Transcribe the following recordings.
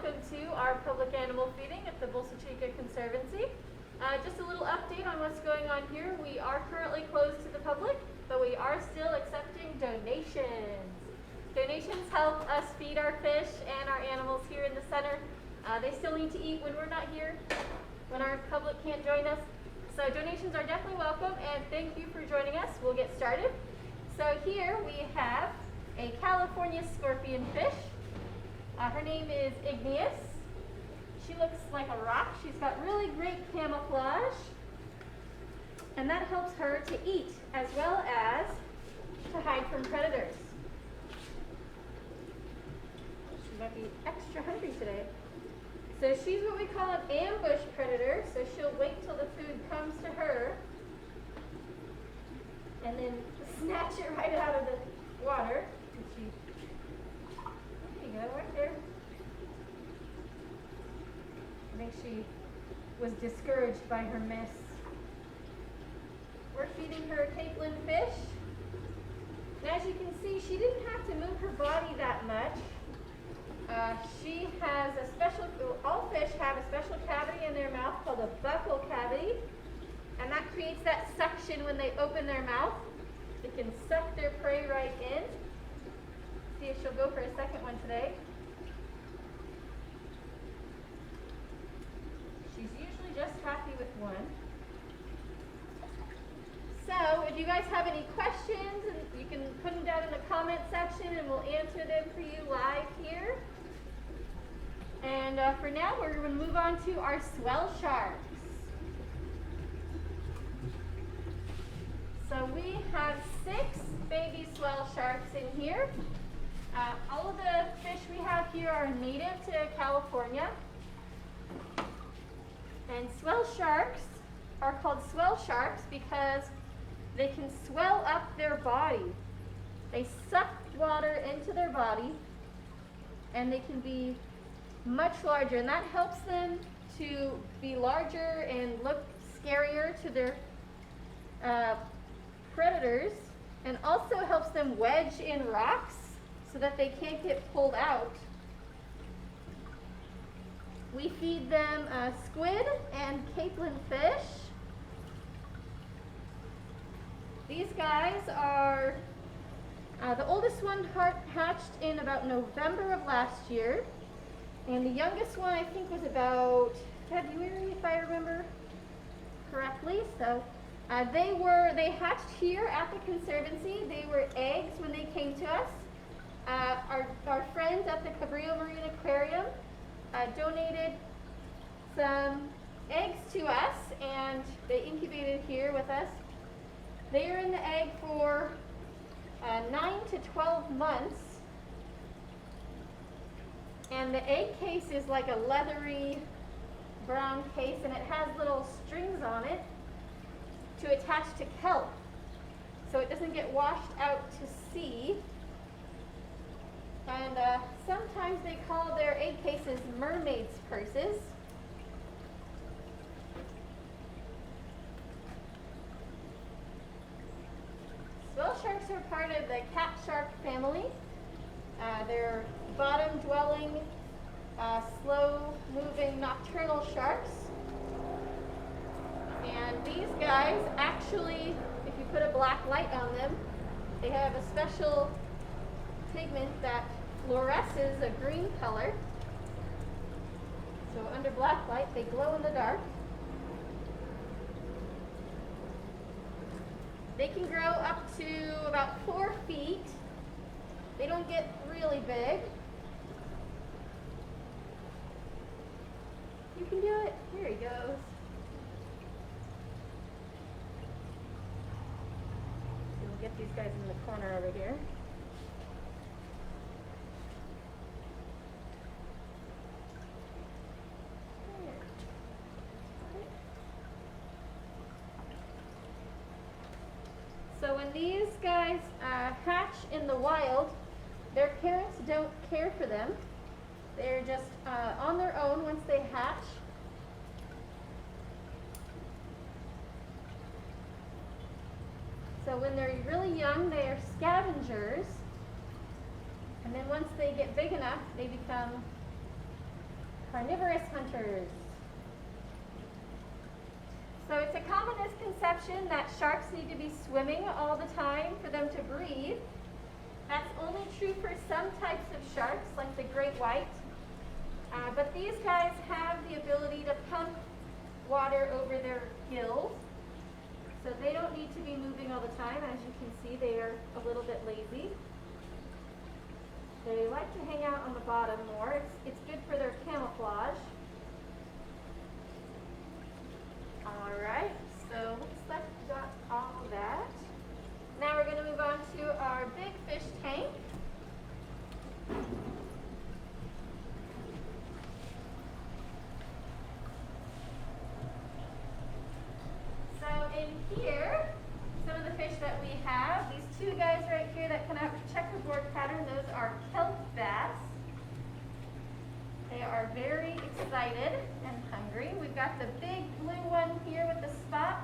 welcome to our public animal feeding at the Bolsa Chica Conservancy. Just a little update on what's going on here. We are currently closed to the public, but we are still accepting donations. Donations help us feed our fish and our animals here in the center. They still need to eat when we're not here, when our public can't join us. So donations are definitely welcome, and thank you for joining us. We'll get started. So here we have a California scorpionfish. Her name is Igneous. She looks like a rock. She's got really great camouflage, and that helps her to eat as well as to hide from predators. She might be extra hungry today. So she's what we call an ambush predator. So she'll wait till the food comes to her and then snatch it right out of the water. There you go, right there. I think she was discouraged by her miss. We're feeding her Kelpfish. And as you can see, she didn't have to move her body that much. She has a special, all fish have a special cavity in their mouth called a buccal cavity. And that creates that suction when they open their mouth. They can suck their prey right in. See if she'll go for a second one today. She's usually just happy with one. So if you guys have any questions, and you can put them down in the comment section and we'll answer them for you live here. And for now, we're going to move on to our swell sharks. So we have 6 baby swell sharks in here. All of the fish we have here are native to California. And swell sharks are called swell sharks because they can swell up their body. They suck water into their body, and they can be much larger, and that helps them to be larger and look scarier to their predators, and also helps them wedge in rocks so that they can't get pulled out. We feed them squid and fish. These guys are, the oldest one hatched in about November of last year, and the youngest one I think was about February, if I remember correctly. So they hatched here at the Conservancy. They were eggs when they came to us. Our friends at the Cabrillo Marine Aquarium donated some eggs to us, and they incubated here with us. They are in the egg for 9 to 12 months, and the egg case is like a leathery brown case, and it has little strings on it to attach to kelp so it doesn't get washed out to sea. And sometimes they call their egg cases mermaid's purses. Swell sharks are part of the cat shark family. They're bottom-dwelling, slow-moving nocturnal sharks. And these guys actually, if you put a black light on them, they have a special pigment that fluoresces a green color. So under black light, they glow in the dark. They can grow up to about 4 feet. They don't get really big. You can do it. Here he goes. So we'll get these guys in the corner over here. So when these guys hatch in the wild, their parents don't care for them. They're just on their own once they hatch. So when they're really young, they are scavengers. And then once they get big enough, they become carnivorous hunters. So it's a common misconception that sharks need to be swimming all the time for them to breathe. That's only true for some types of sharks, like the great white. But these guys have the ability to pump water over their gills. So they don't need to be moving all the time. As you can see, they are a little bit lazy. They like to hang out on the bottom more. It's good for their camouflage. All right, so looks like we got all of that. Now we're going to move on to our big fish tank. So in here, some of the fish that we have, these two guys right here that kind of have a checkerboard pattern, those are Kelp Bass. They are very excited and hungry. We've got the big blue one here with the spot.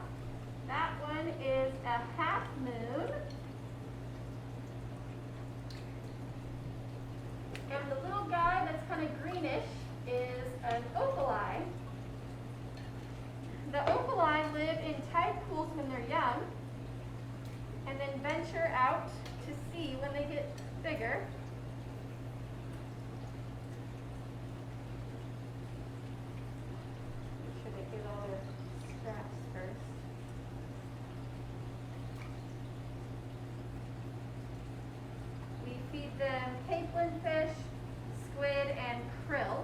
That one is a half moon. And the little guy that's kind of greenish is an opali. The opali live in tide pools when they're young and then venture out to sea when they get bigger. Make sure they get all their scraps first. We feed them capelin fish, squid, and krill.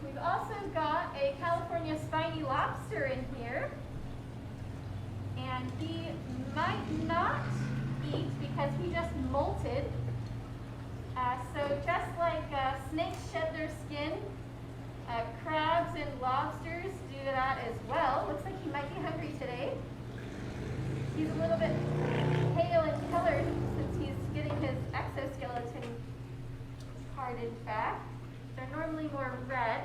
We've also got a California spiny lobster in here, and he might not eat because he just molted. So just like snakes shed their skin, crabs and lobsters do that as well. Looks like he might be hungry today. He's a little bit pale in color since he's getting his exoskeleton hardened back. They're normally more red.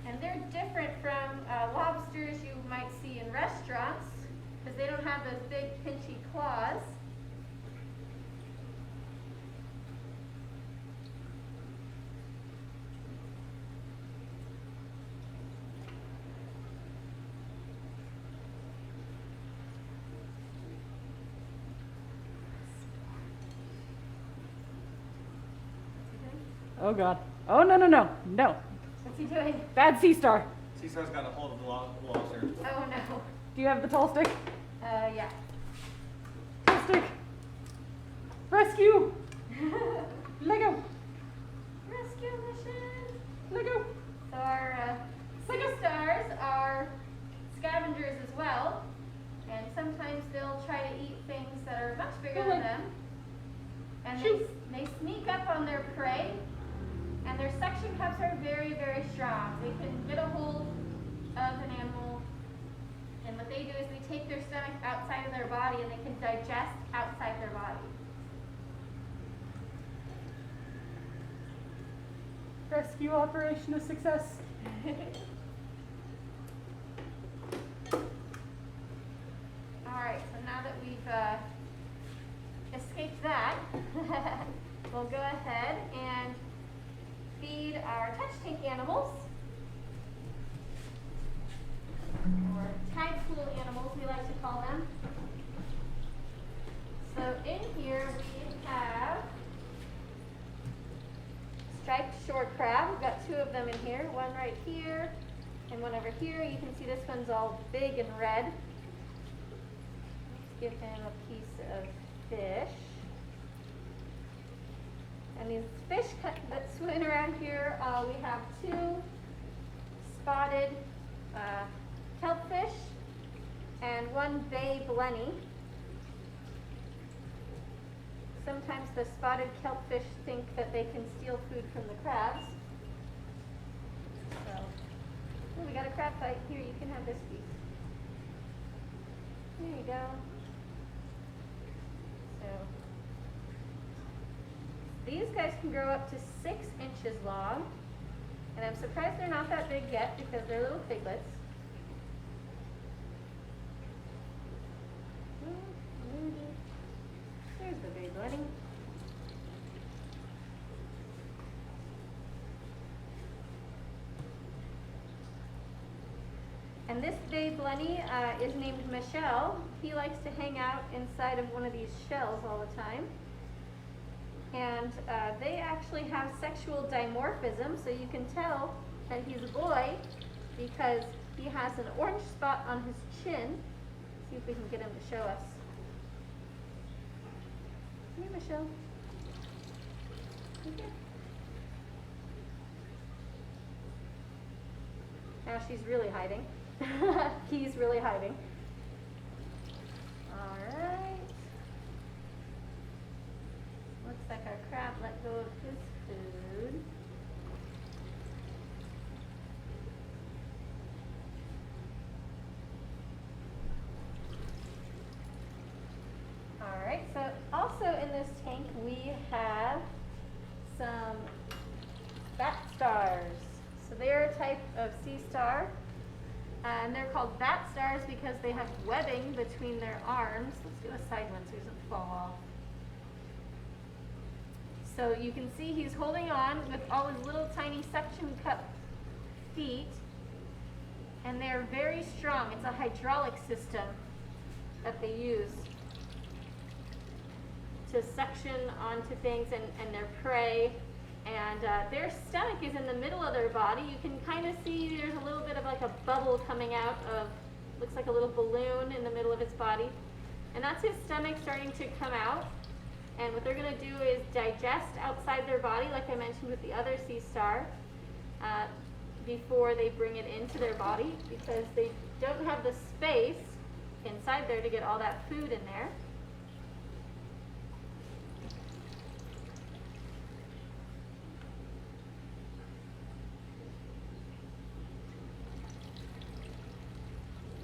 And they're different from lobsters you might see in restaurants because they don't have those big pinchy claws. Oh God. Oh, no, no, no. No. What's he doing? Bad sea star. Sea star's got a hold of the lobster. Oh no. Do you have the tall stick? Yeah. Tall stick. Rescue. Lego. Rescue mission. Lego. So our sea stars are scavengers as well, and sometimes they'll try to eat things that are much bigger than them. And they sneak up on their prey, and their suction cups are very, very strong. They can get a hold of an animal, and what they do is they take their stomach outside of their body, and they can digest outside their body. Rescue operation a success. Alright, so now that we've escaped that, we'll go ahead and feed our touch tank animals, or tide pool animals we like to call them. So in here we have striped shore crab. We've got two of them in here, one right here and one over here. You can see this one's all big and red. Let's give him a piece of fish. And these fish that swim around here, we have two spotted kelpfish and one bay blenny. Sometimes the spotted kelpfish think that they can steal food from the crabs. So, oh, we got a crab fight. Here, you can have this piece. There you go. So, these guys can grow up to 6 inches long, and I'm surprised they're not that big yet because they're little piglets. And this bay Blenny is named Michelle. He likes to hang out inside of one of these shells all the time. And they actually have sexual dimorphism, so you can tell that he's a boy because he has an orange spot on his chin. See if we can get him to show us. Come here, Michelle. Come here. Now she's really hiding. He's really hiding. All right. Looks like our crab let go of his food. All right, so also in this tank we have some bat stars. So they're a type of sea star, and they're called bat stars because they have webbing between their arms. Let's do a side one so he doesn't fall off. So you can see he's holding on with all his little tiny suction cup feet, and they're very strong. It's a hydraulic system that they use to suction onto things and their prey. And their stomach is in the middle of their body. You can kind of see there's a little bit of like a bubble coming out of, looks like a little balloon in the middle of its body. And that's his stomach starting to come out. And what they're going to do is digest outside their body, like I mentioned with the other sea star, before they bring it into their body, because they don't have the space inside there to get all that food in there.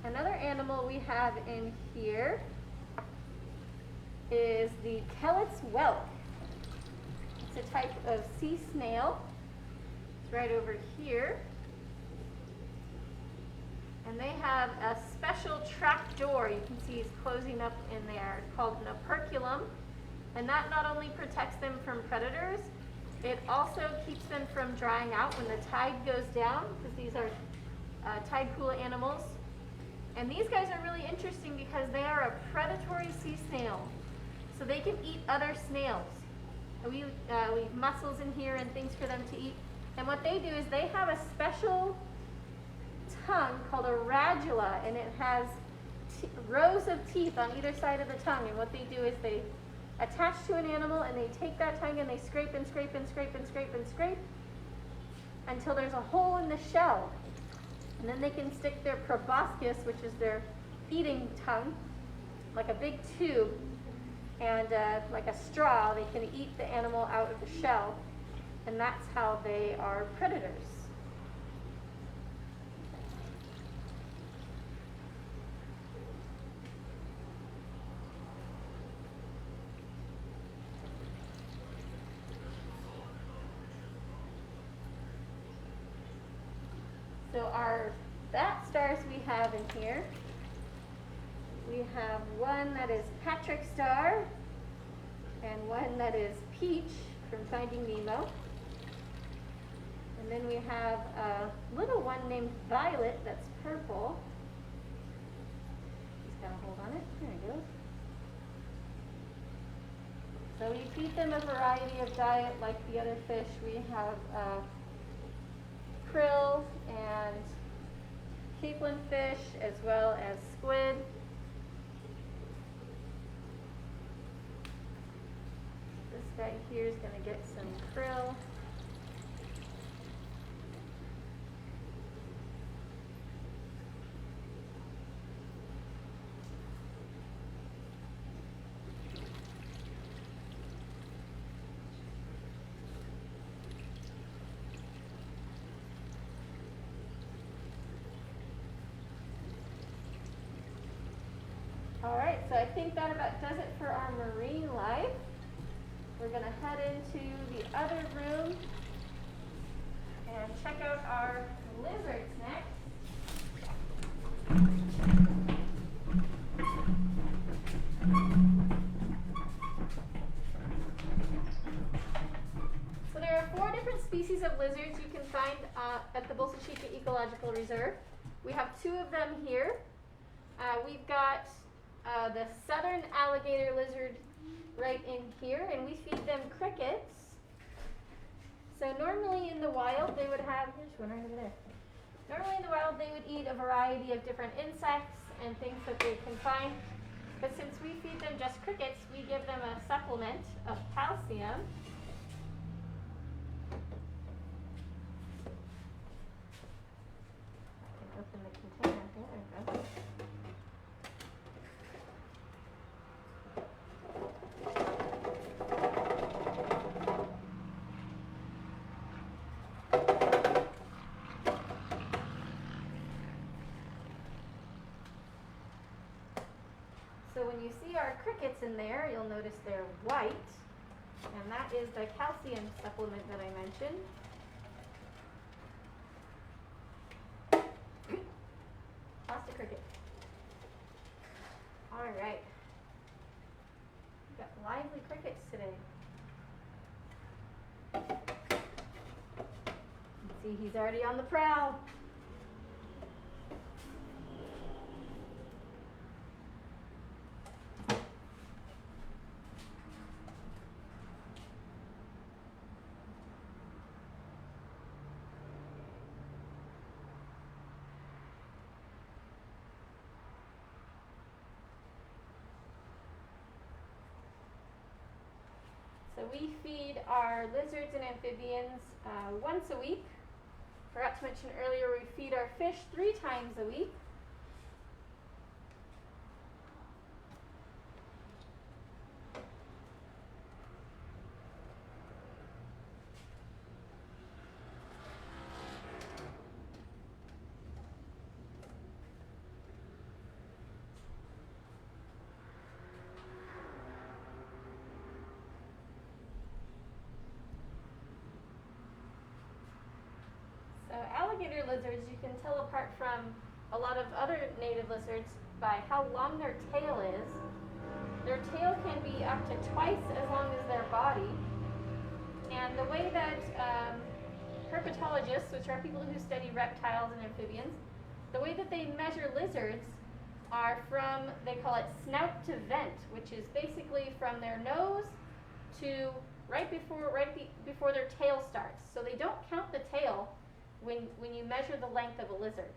Another animal we have in here is the Kellet's whelk. It's a type of sea snail. It's right over here. And they have a special trap door. You can see he's closing up in there. It's called an operculum. And that not only protects them from predators, it also keeps them from drying out when the tide goes down, because these are tide pool animals. And these guys are really interesting because they are a predatory sea snail. So they can eat other snails. And we leave mussels in here and things for them to eat. And what they do is they have a special tongue called a radula, and it has rows of teeth on either side of the tongue. And what they do is they attach to an animal and they take that tongue and they scrape and scrape and scrape and scrape and scrape until there's a hole in the shell. And then they can stick their proboscis, which is their feeding tongue, like a big tube, and like a straw, they can eat the animal out of the shell. And that's how they are predators. So our bat stars we have in here, we have one that is Patrick Star and one that is Peach from Finding Nemo. And then we have a little one named Violet that's purple. Just gotta hold on it. There it goes. So we feed them a variety of diet like the other fish. We have krill and capelin fish as well as squid. This guy here is going to get some krill. All right, so I think that about does it for our marine life. We're going to head into the other room and check out our lizards next. So there are 4 different species of lizards you can find at the Bolsa Chica Ecological Reserve. We have two of them here. We've got the southern alligator lizard right in here, and we feed them crickets. So normally in the wild they would have, here's one right over there. Normally in the wild they would eat a variety of different insects and things that they can find. But since we feed them just crickets, we give them a supplement of calcium. I can open the container. There we go. So when you see our crickets in there, you'll notice they're white, and that is the calcium supplement that I mentioned. Lost a cricket. All right. We've got lively crickets today. See, he's already on the prowl. So we feed our lizards and amphibians once a week. Forgot to mention earlier, we feed our fish 3 times a week. So alligator lizards you can tell apart from a lot of other native lizards by how long their tail is. Their tail can be up to twice as long as their body. And the way that herpetologists, which are people who study reptiles and amphibians, the way that they measure lizards are from, they call it snout to vent, which is basically from their nose to right before their tail starts. So they don't count the tail when you measure the length of a lizard.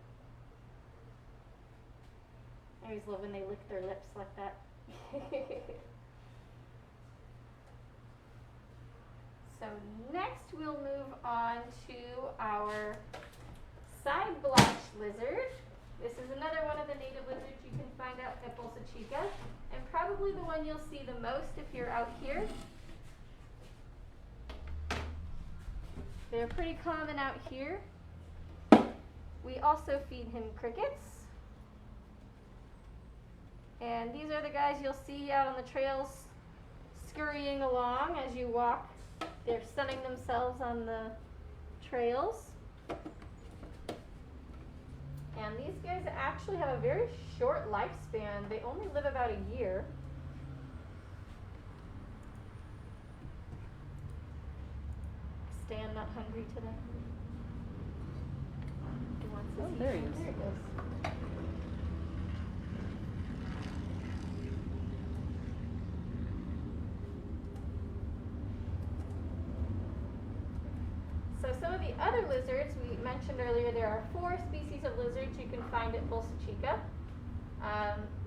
I always love when they lick their lips like that. So next we'll move on to our side blotched lizard. This is another one of the native lizards you can find out at Bolsa Chica, and probably the one you'll see the most if you're out here. They're pretty common out here. We also feed him crickets. And these are the guys you'll see out on the trails scurrying along as you walk. They're sunning themselves on the trails. And these guys actually have a very short lifespan. They only live about a year. Stan not hungry today? He wants his there he eat. is. There he goes. So some of the other lizards we mentioned earlier, there are 4 species of lizards you can find at Bolsa Chica.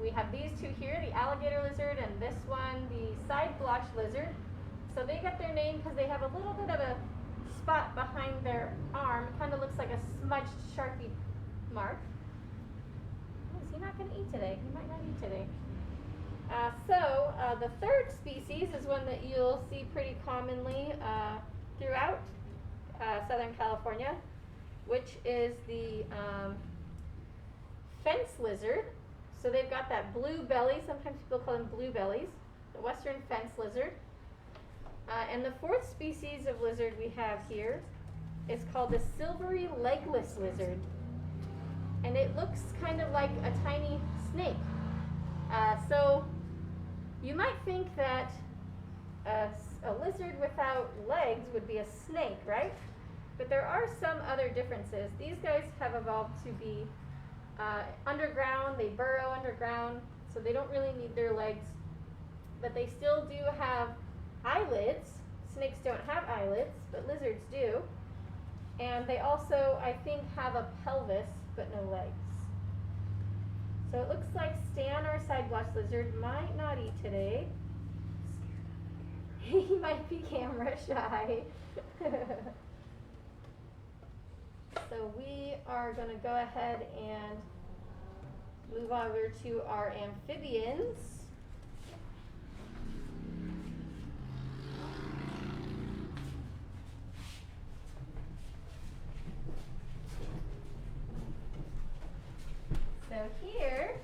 We have these 2 here, the alligator lizard, and this one, the side blotched lizard. So they got their name because they have a little bit of a spot behind their arm. It kind of looks like a smudged Sharpie mark. Oh, is he not going to eat today? He might not eat today. The third species is one that you'll see pretty commonly throughout Southern California, which is the fence lizard. So they've got that blue belly. Sometimes people call them blue bellies. The western fence lizard. And the 4th species of lizard we have here is called the silvery legless lizard. And it looks kind of like a tiny snake. So you might think that a lizard without legs would be a snake, right? But there are some other differences. These guys have evolved to be underground. They burrow underground, so they don't really need their legs, but they still do have eyelids. Snakes don't have eyelids, but lizards do. And they also, I think, have a pelvis, but no legs. So it looks like Stan, our side-blotched lizard, might not eat today. He might be camera shy. So we are going to go ahead and move over to our amphibians. So here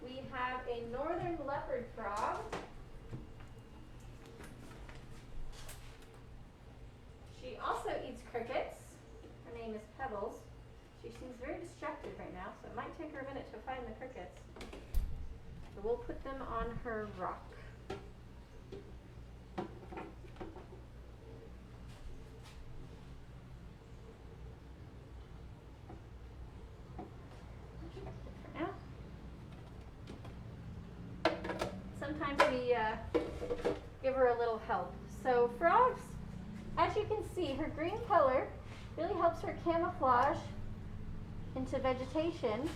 we have a northern leopard frog. She also eats crickets. Her name is Pebbles. She seems very distracted right now, so it might take her a minute to find the crickets. So we'll put them on her rock. For now. Sometimes we give her a little help. So frogs, as you can see, her green color really helps her camouflage into vegetation.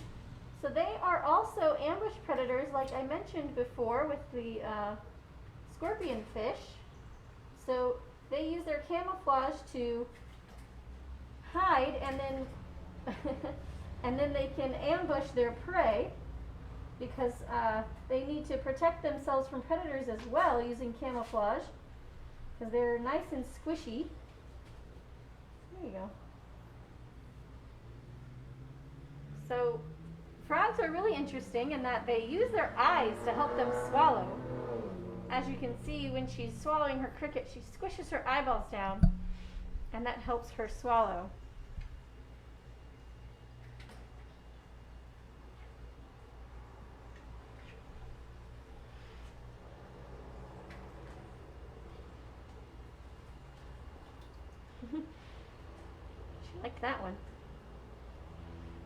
So they are also ambush predators, like I mentioned before with the scorpionfish. So they use their camouflage to hide, and then and then they can ambush their prey, because they need to protect themselves from predators as well using camouflage, because they're nice and squishy. There you go. So frogs are really interesting in that they use their eyes to help them swallow. As you can see, when she's swallowing her cricket, she squishes her eyeballs down, and that helps her swallow. She liked that one.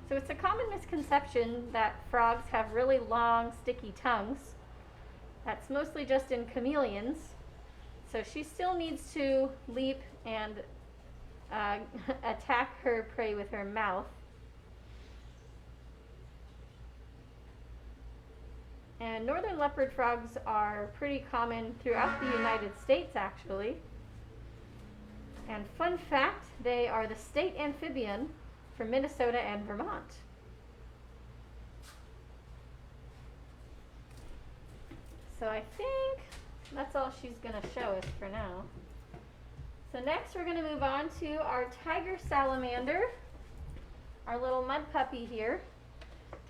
So it's a common misconception that frogs have really long, sticky tongues. That's mostly just in chameleons. So she still needs to leap and attack her prey with her mouth. And northern leopard frogs are pretty common throughout the United States, actually. And fun fact, they are the state amphibian for Minnesota and Vermont. So I think that's all she's going to show us for now. So next we're going to move on to our tiger salamander, our little mud puppy here.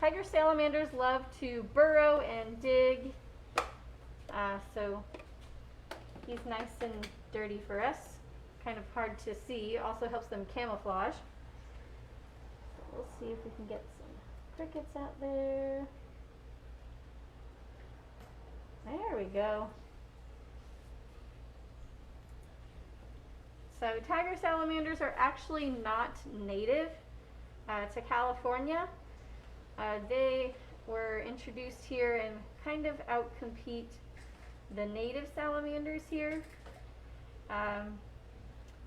Tiger salamanders love to burrow and dig, so he's nice and dirty for us. Kind of hard to see, also helps them camouflage. We'll see if we can get some crickets out there. There we go. So tiger salamanders are actually not native to California. They were introduced here and kind of outcompete the native salamanders here.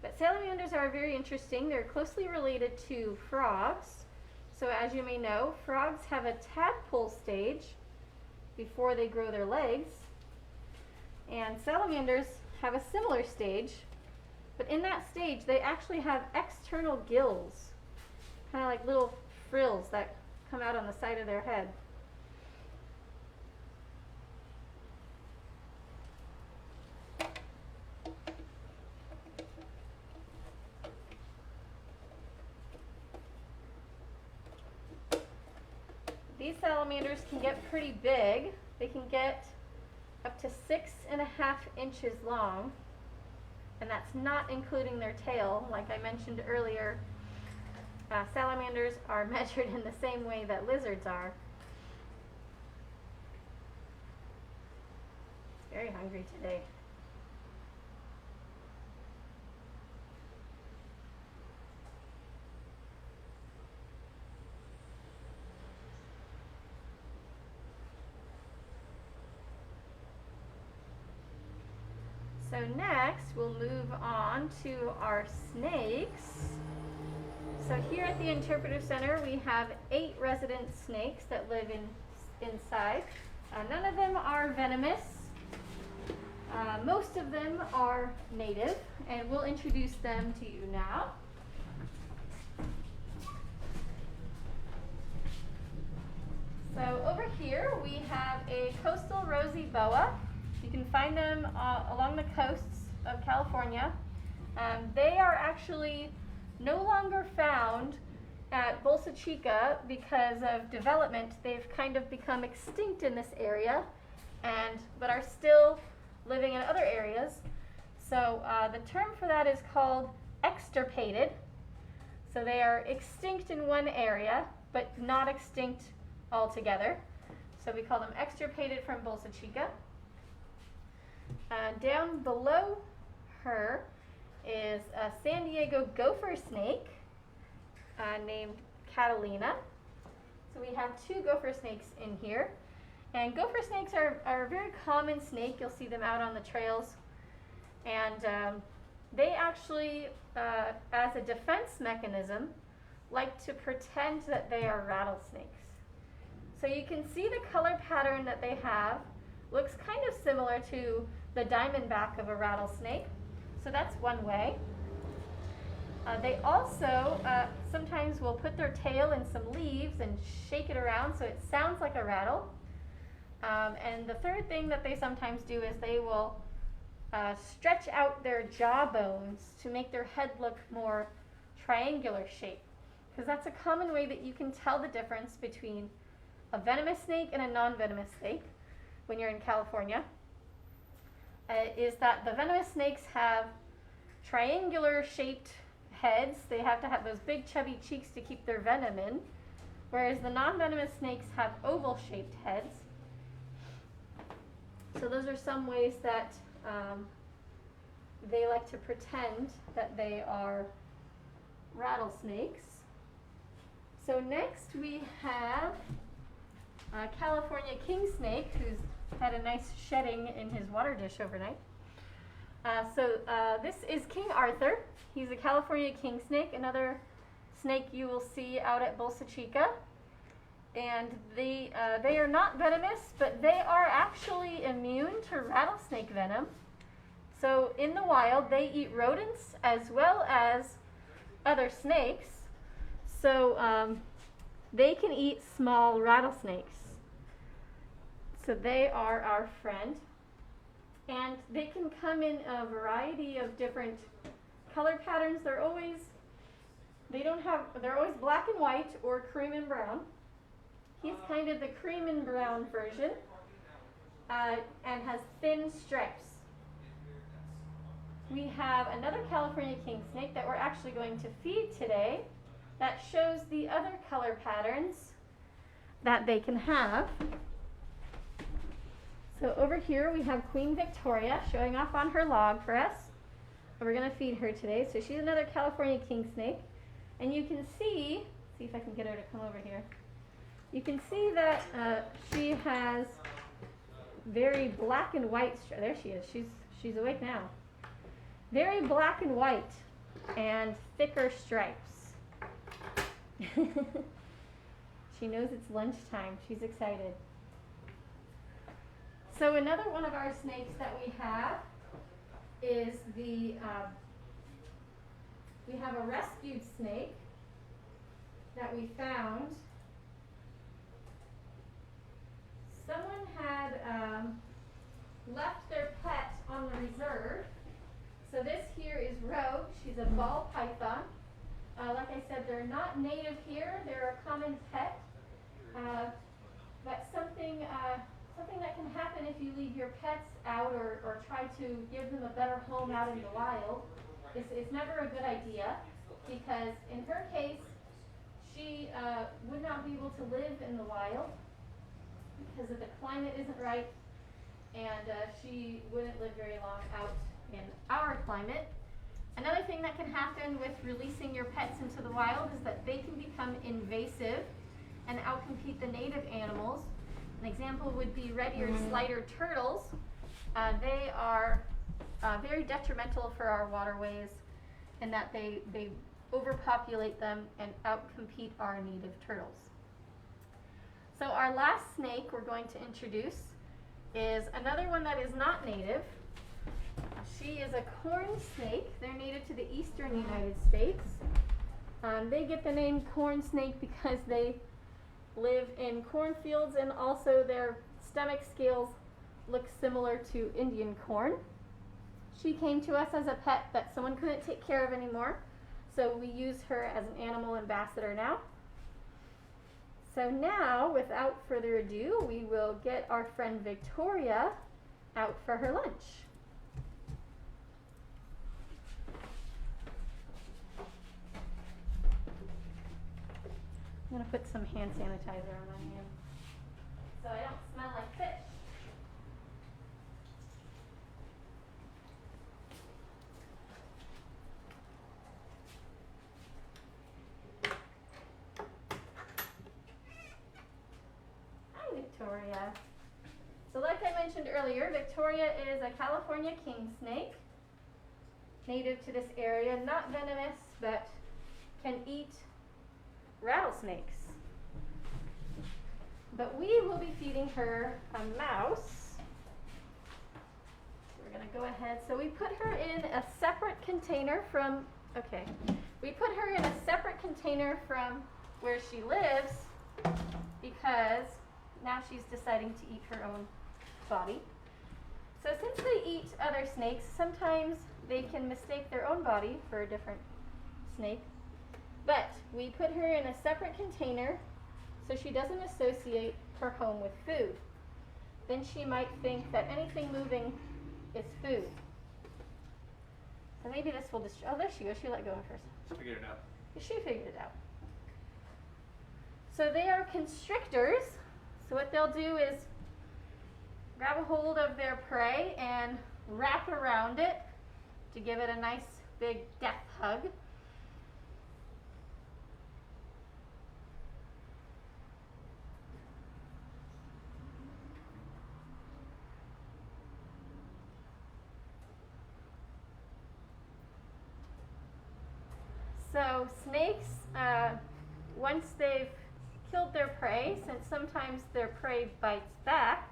But salamanders are very interesting. They're closely related to frogs. So as you may know, frogs have a tadpole stage before they grow their legs. And salamanders have a similar stage. But in that stage, they actually have external gills, kind of like little frills that come out on the side of their head. These salamanders can get pretty big. They can get up to 6.5 inches long, and that's not including their tail. Like I mentioned earlier, salamanders are measured in the same way that lizards are. It's very hungry today. So next we'll move on to our snakes. So here at the Interpretive Center we have 8 resident snakes that live inside. None of them are venomous. Most of them are native, and we'll introduce them to you now. So over here we have a coastal rosy boa. You can find them along the coasts of California. They are actually no longer found at Bolsa Chica because of development. They've kind of become extinct in this area, but are still living in other areas. So the term for that is called extirpated. So they are extinct in one area, but not extinct altogether. So we call them extirpated from Bolsa Chica. Down below her is a San Diego gopher snake named Catalina. So we have 2 gopher snakes in here. And gopher snakes are a very common snake. You'll see them out on the trails. And they actually, as a defense mechanism, like to pretend that they are rattlesnakes. So you can see the color pattern that they have looks kind of similar to the diamondback of a rattlesnake. So that's one way. They also sometimes will put their tail in some leaves and shake it around so it sounds like a rattle. And the third thing that they sometimes do is they will stretch out their jaw bones to make their head look more triangular shape. Because that's a common way that you can tell the difference between a venomous snake and a non-venomous snake when you're in California. Is that the venomous snakes have triangular shaped heads. They have to have those big chubby cheeks to keep their venom in, whereas the non-venomous snakes have oval shaped heads. So those are some ways that they like to pretend that they are rattlesnakes. So next we have a California king snake who's had a nice shedding in his water dish overnight. This is King Arthur. He's a California king snake, another snake you will see out at Bolsa Chica. And they are not venomous, but they are actually immune to rattlesnake venom. So in the wild, they eat rodents as well as other snakes. So they can eat small rattlesnakes. So they are our friend. And they can come in a variety of different color patterns. They're always black and white or cream and brown. He's kind of the cream and brown version and has thin stripes. We have another California king snake that we're actually going to feed today that shows the other color patterns that they can have. So over here we have Queen Victoria showing off on her log for us. And we're going to feed her today. So she's another California king snake. And you can see if I can get her to come over here. You can see that she has very black and white, there she is, she's awake now. Very black and white and thicker stripes. She knows it's lunchtime, she's excited. So another one of our snakes that we have is we have a rescued snake that we found. Someone had left their pet on the reserve. So this here is Rogue. She's a ball python. Like I said, they're not native here. They're a common pet. But something that can happen if you leave your pets out or try to give them a better home out in the wild is never a good idea, because in her case, she would not be able to live in the wild because the climate isn't right, and she wouldn't live very long out in our climate. Another thing that can happen with releasing your pets into the wild is that they can become invasive and outcompete the native animals. An example would be red-eared slider turtles. They are very detrimental for our waterways in that they overpopulate them and outcompete our native turtles. So our last snake we're going to introduce is another one that is not native. She is a corn snake. They're native to the eastern United States. They get the name corn snake because they live in cornfields, and also their stomach scales look similar to Indian corn. She came to us as a pet that someone couldn't take care of anymore, so we use her as an animal ambassador now. So now, without further ado, we will get our friend Victoria out for her lunch. I'm going to put some hand sanitizer on my hand so I don't smell like fish. Hi, Victoria. So like I mentioned earlier, Victoria is a California king snake, native to this area, not venomous, but can eat rattlesnakes. But we will be feeding her a mouse. We're going to go ahead. So we put her in a separate container from, we put her in a separate container from where she lives because now she's deciding to eat her own body. So since they eat other snakes, sometimes they can mistake their own body for a different snake. But we put her in a separate container so she doesn't associate her home with food. Then she might think that anything moving is food. So maybe this will oh, there she goes. She let go of hers. She figured it out. She figured it out. So they are constrictors. So what they'll do is grab a hold of their prey and wrap around it to give it a nice big death hug. So snakes, once they've killed their prey, since sometimes their prey bites back,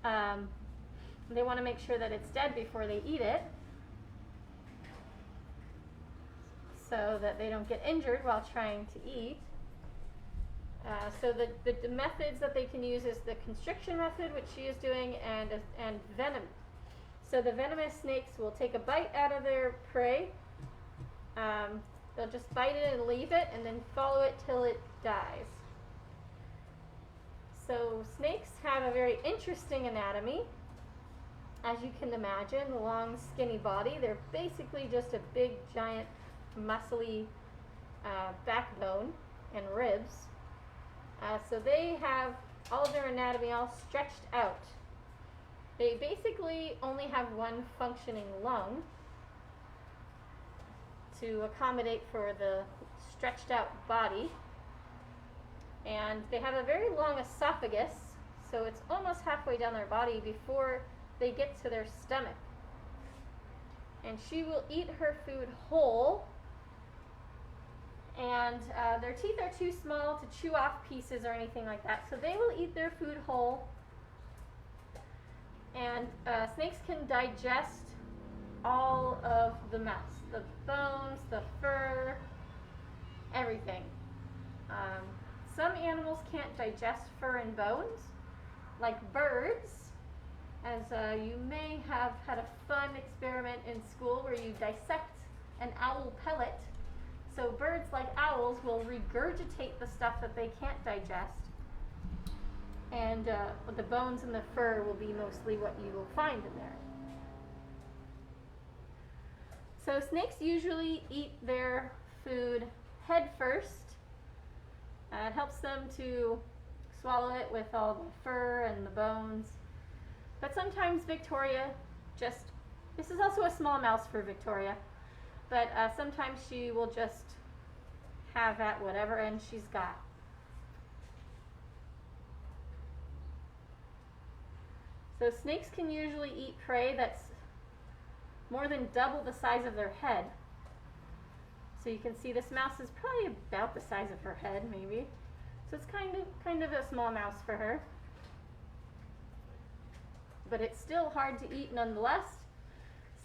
they want to make sure that it's dead before they eat it, so that they don't get injured while trying to eat. So the methods that they can use is the constriction method, which she is doing, and venom. So the venomous snakes will take a bite out of their prey. They'll just bite it and leave it, and then follow it till it dies. So snakes have a very interesting anatomy. As you can imagine, long, skinny body. They're basically just a big, giant, muscly backbone and ribs. So they have all of their anatomy all stretched out. They basically only have one functioning lung to accommodate for the stretched out body. And they have a very long esophagus, so it's almost halfway down their body before they get to their stomach. And she will eat her food whole, and their teeth are too small to chew off pieces or anything like that, so they will eat their food whole. And snakes can digest all of the mouth, the bones, the fur, everything. Some animals can't digest fur and bones, like birds, as you may have had a fun experiment in school where you dissect an owl pellet. So birds, like owls, will regurgitate the stuff that they can't digest, and the bones and the fur will be mostly what you will find in there. So snakes usually eat their food head first. It helps them to swallow it with all the fur and the bones. But sometimes Victoria this is also a small mouse for Victoria, but sometimes she will just have at whatever end she's got. So snakes can usually eat prey that's more than double the size of their head. So you can see this mouse is probably about the size of her head, maybe. So it's kind of a small mouse for her. But it's still hard to eat nonetheless,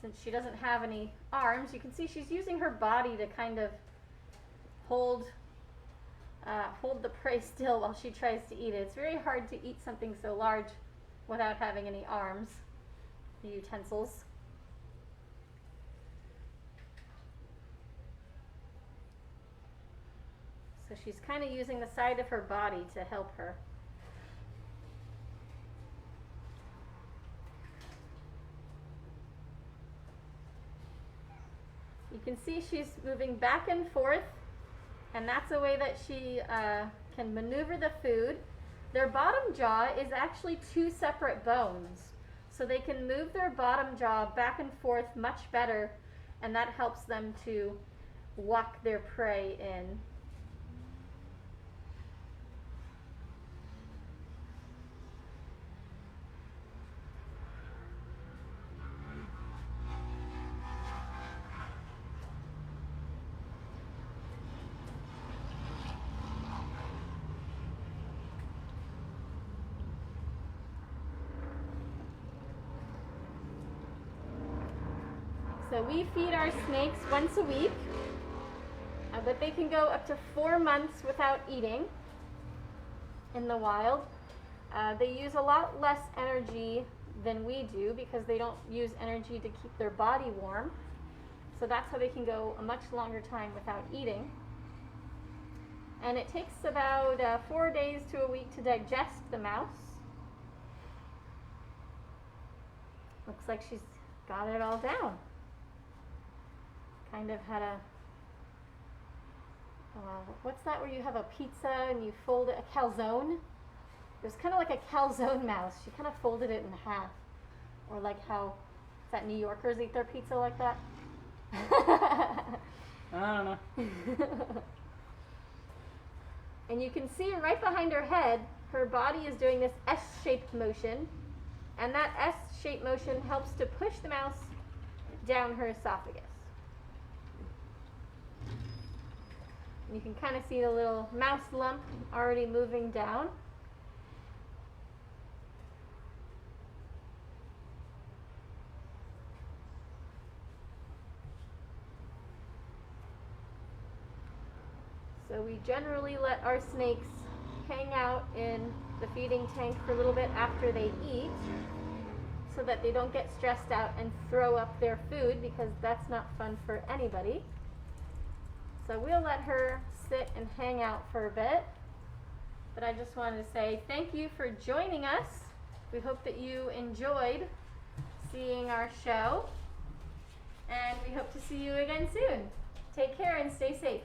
since she doesn't have any arms. You can see she's using her body to kind of hold the prey still while she tries to eat it. It's very hard to eat something so large without having any arms, the utensils. So she's kind of using the side of her body to help her. You can see she's moving back and forth, and that's a way that she can maneuver the food. Their bottom jaw is actually two separate bones, so they can move their bottom jaw back and forth much better, and that helps them to walk their prey in. So we feed our snakes once a week, but they can go up to 4 months without eating in the wild. They use a lot less energy than we do because they don't use energy to keep their body warm. So that's how they can go a much longer time without eating. And it takes about 4 days to a week to digest the mouse. Looks like she's got it all down. Kind of had a, what's that where you have a pizza and you fold it, a calzone? It was kind of like a calzone mouse. She kind of folded it in half. Or like how, is that New Yorkers eat their pizza like that? I don't know. And you can see right behind her head, her body is doing this S-shaped motion. And that S-shaped motion helps to push the mouse down her esophagus. You can kind of see the little mouse lump already moving down. So we generally let our snakes hang out in the feeding tank for a little bit after they eat so that they don't get stressed out and throw up their food, because that's not fun for anybody. So we'll let her sit and hang out for a bit. But I just wanted to say thank you for joining us. We hope that you enjoyed seeing our show. And we hope to see you again soon. Take care and stay safe.